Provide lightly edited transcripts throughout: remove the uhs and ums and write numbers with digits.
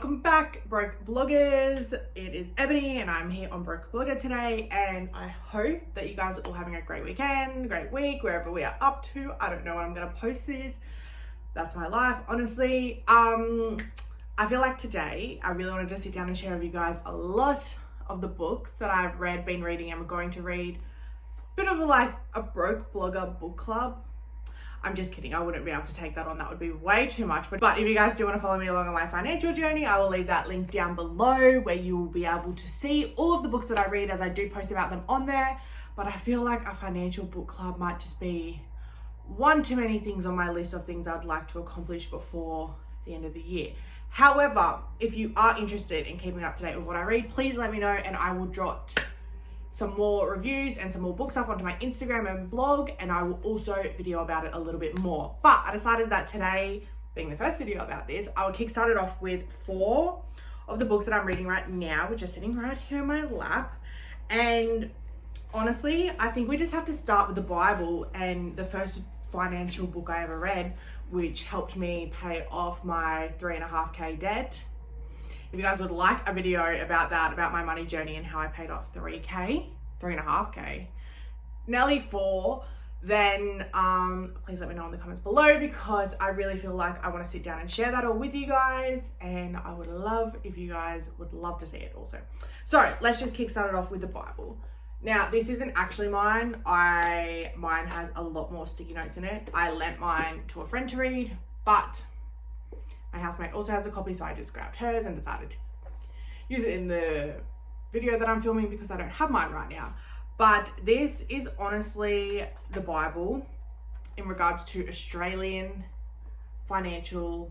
Welcome back, Broke Bloggers. It is Ebony and I'm here on Broke Blogger today, and I hope that you guys are all having a great weekend, great week, wherever we are up to. I don't know when I'm gonna post this. That's my life, honestly. I feel like today I really wanted to sit down and share with you guys a lot of the books that I've been reading, and we're going to read a bit of a Broke Blogger book club. I'm just kidding, I wouldn't be able to take that on, that would be way too much. But if you guys do want to follow me along on my financial journey, I will leave that link down below where you will be able to see all of the books that I read, as I do post about them on there. But I feel like a financial book club might just be one too many things on my list of things I'd like to accomplish before the end of the year. However, if you are interested in keeping up to date with what I read, please let me know and I will jot some more reviews and some more book stuff onto my Instagram and blog, and I will also video about it a little bit more. But I decided that today, being the first video about this, I would kickstart it off with 4 of the books that I'm reading right now, which are sitting right here in my lap. And honestly, I think we just have to start with the Bible and the first financial book I ever read, which helped me pay off my 3.5K debt. If you guys would like a video about that, about my money journey and how I paid off 3.5K, nearly 4, then please let me know in the comments below, because I really feel like I want to sit down and share that all with you guys, and I would love if you guys would love to see it also. So let's just kickstart it off with the Bible. Now, this isn't actually mine. Mine has a lot more sticky notes in it. I lent mine to a friend to read, but my housemate also has a copy, so I just grabbed hers and decided to use it in the video that I'm filming because I don't have mine right now. But this is honestly the Bible in regards to Australian financial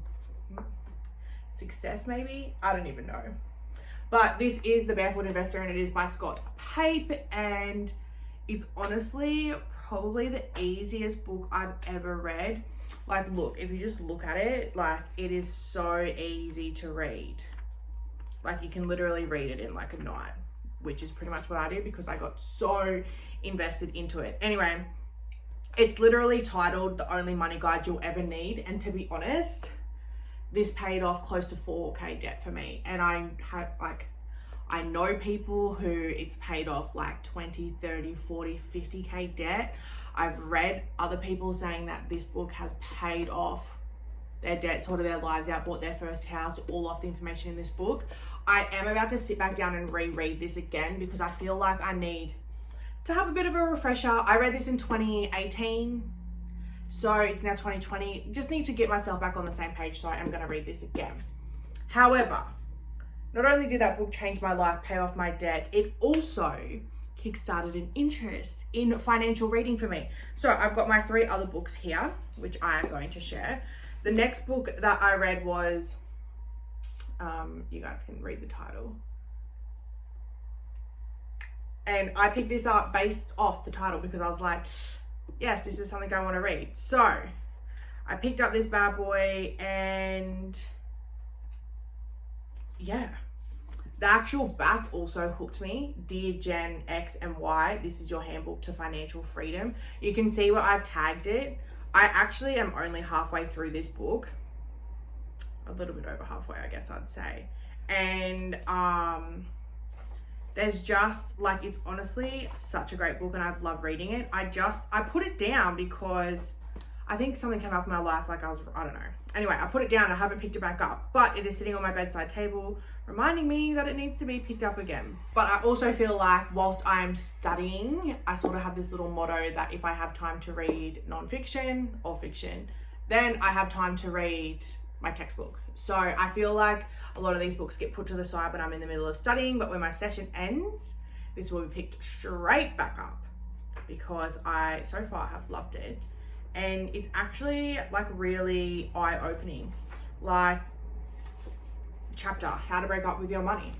success, maybe? I don't even know. But this is The Barefoot Investor, and it is by Scott Pape, and it's honestly probably the easiest book I've ever read. Like, look, if you just look at it, like, it is so easy to read. Like, you can literally read it in like a night, which is pretty much what I did because I got so invested into it. Anyway, it's literally titled The Only Money Guide You'll Ever Need. And to be honest, this paid off close to 4K debt for me. And I know people who it's paid off like 20, 30, 40, 50K debt. I've read other people saying that this book has paid off their debt, sorted their lives out, bought their first house, all off the information in this book. I am about to sit back down and reread this again because I feel like I need to have a bit of a refresher. I read this in 2018, so it's now 2020. Just need to get myself back on the same page, so I am going to read this again. However, not only did that book change my life, pay off my debt, it also kickstarted an interest in financial reading for me. So I've got my 3 other books here, which I am going to share. The next book that I read was, you guys can read the title. And I picked this up based off the title because I was like, yes, this is something I want to read. So I picked up this bad boy, and yeah. The actual back also hooked me. Dear Gen X and Y, this is your handbook to financial freedom. You can see where I've tagged it. I actually am only halfway through this book. A little bit over halfway, I guess I'd say. And there's just like, it's honestly such a great book and I've loved reading it. I put it down because I think something came up in my life, like I don't know. Anyway, I put it down, I haven't picked it back up, but it is sitting on my bedside table, reminding me that it needs to be picked up again. But I also feel like whilst I'm studying, I sort of have this little motto that if I have time to read non-fiction or fiction, then I have time to read my textbook. So I feel like a lot of these books get put to the side when I'm in the middle of studying, but when my session ends, this will be picked straight back up because I so far have loved it. And it's actually like really eye-opening. Like chapter, how to break up with your money.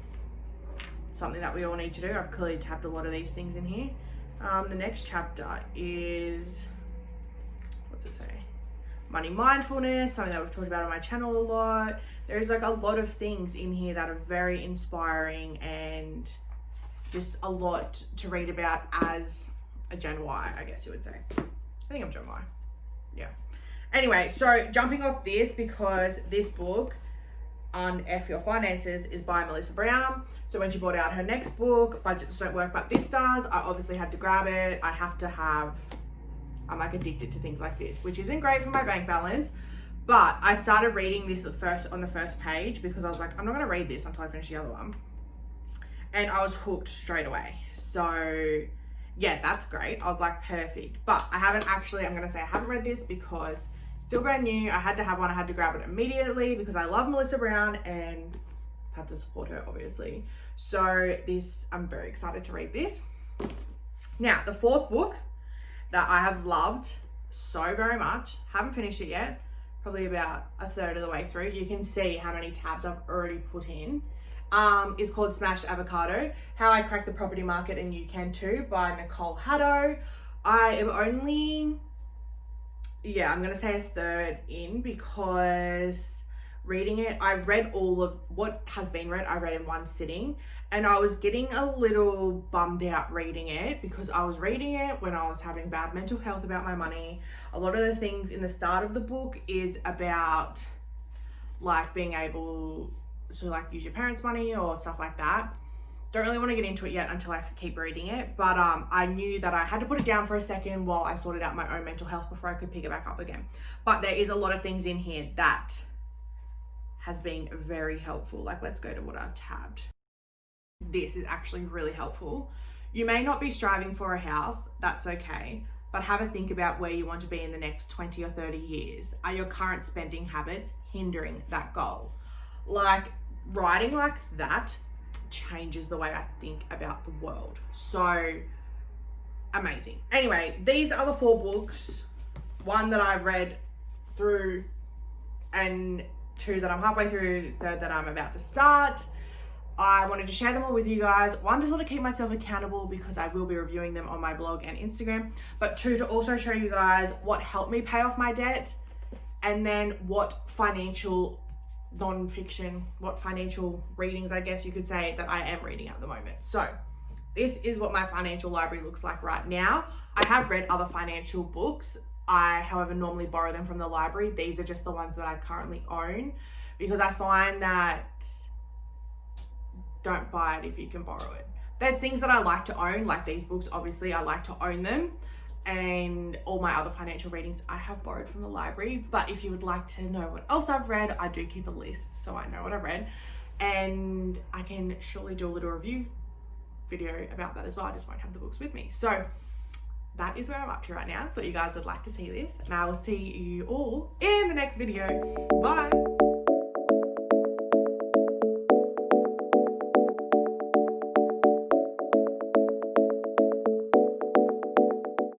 Something that we all need to do. I've clearly tabbed a lot of these things in here. The next chapter is, what's it say? Money mindfulness, something that we've talked about on my channel a lot. There's like a lot of things in here that are very inspiring and just a lot to read about as a Gen Y, I guess you would say. I think I'm Gen Y. Yeah. Anyway, so jumping off this, because this book F Your Finances is by Melissa Brown. So when she brought out her next book, Budgets Don't Work But This Does, I obviously had to grab it. I'm like addicted to things like this, which isn't great for my bank balance. But I started reading this on the first page because I was like, I'm not going to read this until I finish the other one. And I was hooked straight away. So yeah, that's great. I was like, perfect. But I haven't read this because it's still brand new. I had to have one. I had to grab it immediately because I love Melissa Brown and had to support her, obviously. So I'm very excited to read this. Now, the fourth book that I have loved so very much, haven't finished it yet, probably about a third of the way through. You can see how many tabs I've already put in. Is called Smashed Avocado, How I Cracked the Property Market and You Can Too by Nicole Haddow. I am only, I'm going to say a third in because reading it, I read all of what has been read, I read in one sitting, and I was getting a little bummed out reading it because I was reading it when I was having bad mental health about my money. A lot of the things in the start of the book is about like being able to like use your parents' money or stuff like that. Don't really want to get into it yet until I keep reading it, but I knew that I had to put it down for a second while I sorted out my own mental health before I could pick it back up again. But there is a lot of things in here that has been very helpful. Like, let's go to what I've tabbed. This is actually really helpful. You may not be striving for a house, that's okay, but have a think about where you want to be in the next 20 or 30 years. Are your current spending habits hindering that goal? Like, writing like that changes the way I think about the world. So amazing. Anyway, these are the 4 books. One that I've read through and 2 that I'm halfway through, 3rd that I'm about to start. I wanted to share them all with you guys. 1, to sort of keep myself accountable because I will be reviewing them on my blog and Instagram. But 2, to also show you guys what helped me pay off my debt, and then what financial readings, I guess you could say, that I am reading at the moment. So this is what my financial library looks like right now. I have read other financial books. I, however, normally borrow them from the library. These are just the ones that I currently own because I find that don't buy it if you can borrow it. There's things that I like to own, like these books, obviously I like to own them, and all my other financial readings I have borrowed from the library. But if you would like to know what else I've read, I do keep a list so I know what I've read, and I can surely do a little review video about that as well. I just won't have the books with me. So that is where I'm up to right now. Thought you guys would like to see this, and I will see you all in the next video. Bye.